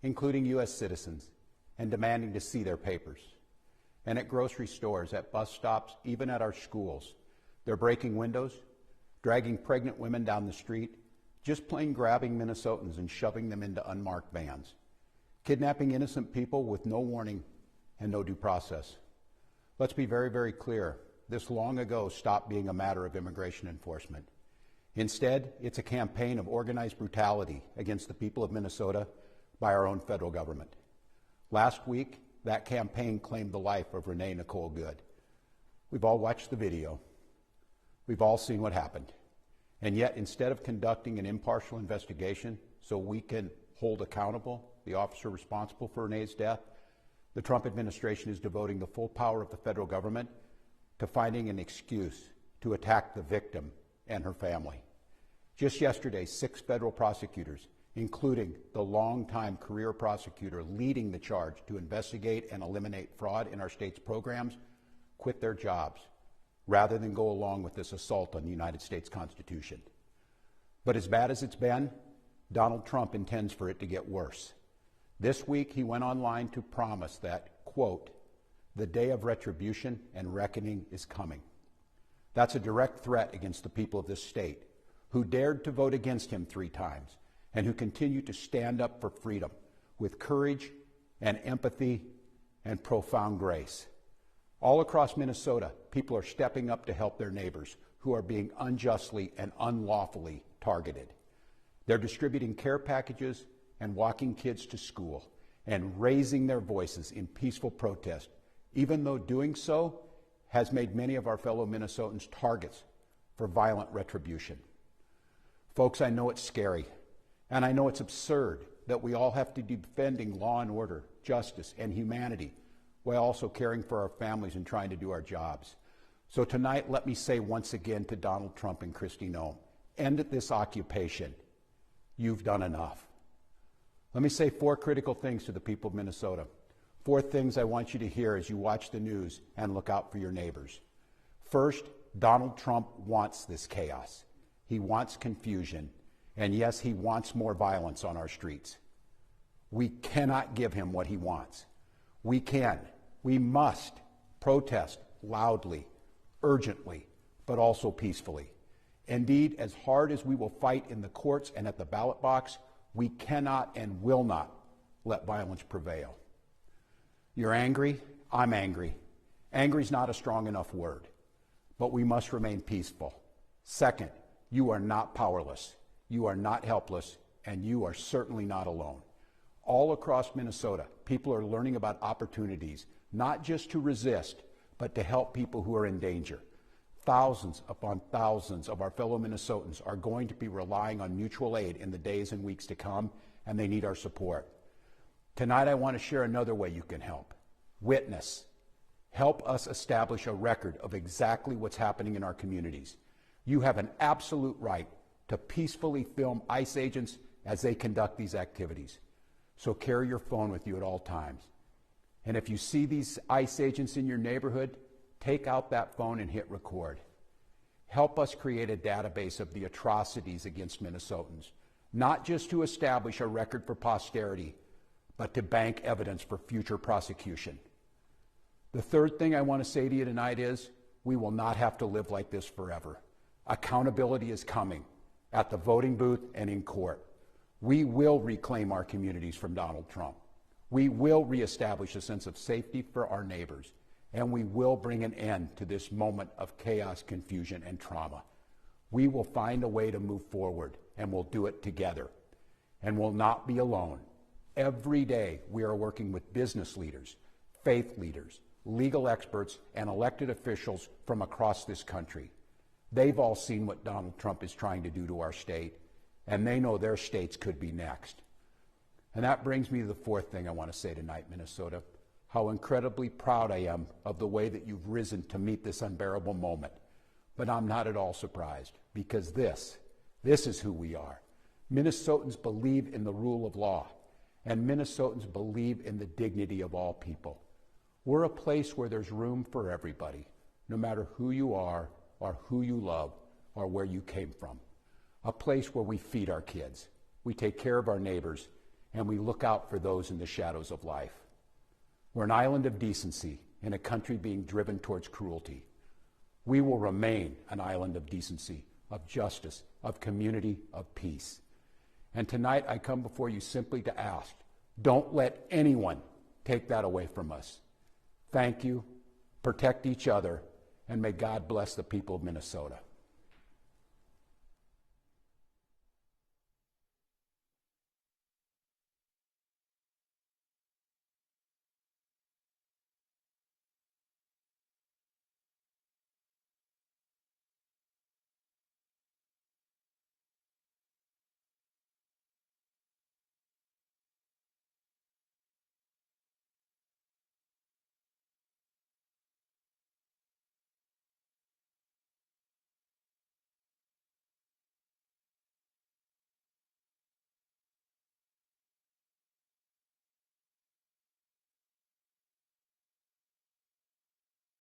including U.S. citizens, and demanding to see their papers. And at grocery stores, at bus stops, even at our schools, they're breaking windows, dragging pregnant women down the street, just plain grabbing Minnesotans and shoving them into unmarked vans, kidnapping innocent people with no warning and no due process. Let's be very, very clear. This long ago stopped being a matter of immigration enforcement. Instead, it's a campaign of organized brutality against the people of Minnesota by our own federal government. Last week, that campaign claimed the life of Renee Nicole Good. We've all watched the video. We've all seen what happened. And yet, instead of conducting an impartial investigation so we can hold accountable the officer responsible for Renee's death, the Trump administration is devoting the full power of the federal government to finding an excuse to attack the victim and her family. Just yesterday, 6 federal prosecutors, including the longtime career prosecutor leading the charge to investigate and eliminate fraud in our state's programs, quit their jobs rather than go along with this assault on the United States Constitution. But as bad as it's been, Donald Trump intends for it to get worse. This week, he went online to promise that, quote, "the day of retribution and reckoning is coming." That's a direct threat against the people of this state, who dared to vote against him 3 times and who continue to stand up for freedom with courage and empathy and profound grace. All across Minnesota, people are stepping up to help their neighbors who are being unjustly and unlawfully targeted. They're distributing care packages and walking kids to school and raising their voices in peaceful protest, even though doing so has made many of our fellow Minnesotans targets for violent retribution. Folks, I know it's scary, and I know it's absurd that we all have to be defending law and order, justice, and humanity while also caring for our families and trying to do our jobs. So tonight, let me say once again to Donald Trump and Kristi Noem, end this occupation. You've done enough. Let me say 4 critical things to the people of Minnesota. 4 things I want you to hear as you watch the news and look out for your neighbors. First, Donald Trump wants this chaos. He wants confusion. And yes, he wants more violence on our streets. We cannot give him what he wants. We must protest loudly, urgently, but also peacefully. Indeed, as hard as we will fight in the courts and at the ballot box, we cannot and will not let violence prevail. You're angry, I'm angry. Angry is not a strong enough word, but we must remain peaceful. Second, you are not powerless, you are not helpless, and you are certainly not alone. All across Minnesota, people are learning about opportunities, not just to resist, but to help people who are in danger. Thousands upon thousands of our fellow Minnesotans are going to be relying on mutual aid in the days and weeks to come, and they need our support. Tonight, I want to share another way you can help. Witness. Help us establish a record of exactly what's happening in our communities. You have an absolute right to peacefully film ICE agents as they conduct these activities. So carry your phone with you at all times. And if you see these ICE agents in your neighborhood, take out that phone and hit record. Help us create a database of the atrocities against Minnesotans, not just to establish a record for posterity, but to bank evidence for future prosecution. The third thing I want to say to you tonight is we will not have to live like this forever. Accountability is coming at the voting booth and in court. We will reclaim our communities from Donald Trump. We will reestablish a sense of safety for our neighbors, and we will bring an end to this moment of chaos, confusion, and trauma. We will find a way to move forward, and we'll do it together, and we'll not be alone. Every day, we are working with business leaders, faith leaders, legal experts, and elected officials from across this country. They've all seen what Donald Trump is trying to do to our state, and they know their states could be next. And that brings me to the 4th thing I want to say tonight, Minnesota, how incredibly proud I am of the way that you've risen to meet this unbearable moment. But I'm not at all surprised, because this is who we are. Minnesotans believe in the rule of law, and Minnesotans believe in the dignity of all people. We're a place where there's room for everybody, no matter who you are or who you love or where you came from. A place where we feed our kids, we take care of our neighbors, and we look out for those in the shadows of life. We're an island of decency in a country being driven towards cruelty. We will remain an island of decency, of justice, of community, of peace. And tonight I come before you simply to ask, don't let anyone take that away from us. Thank you, protect each other, and may God bless the people of Minnesota.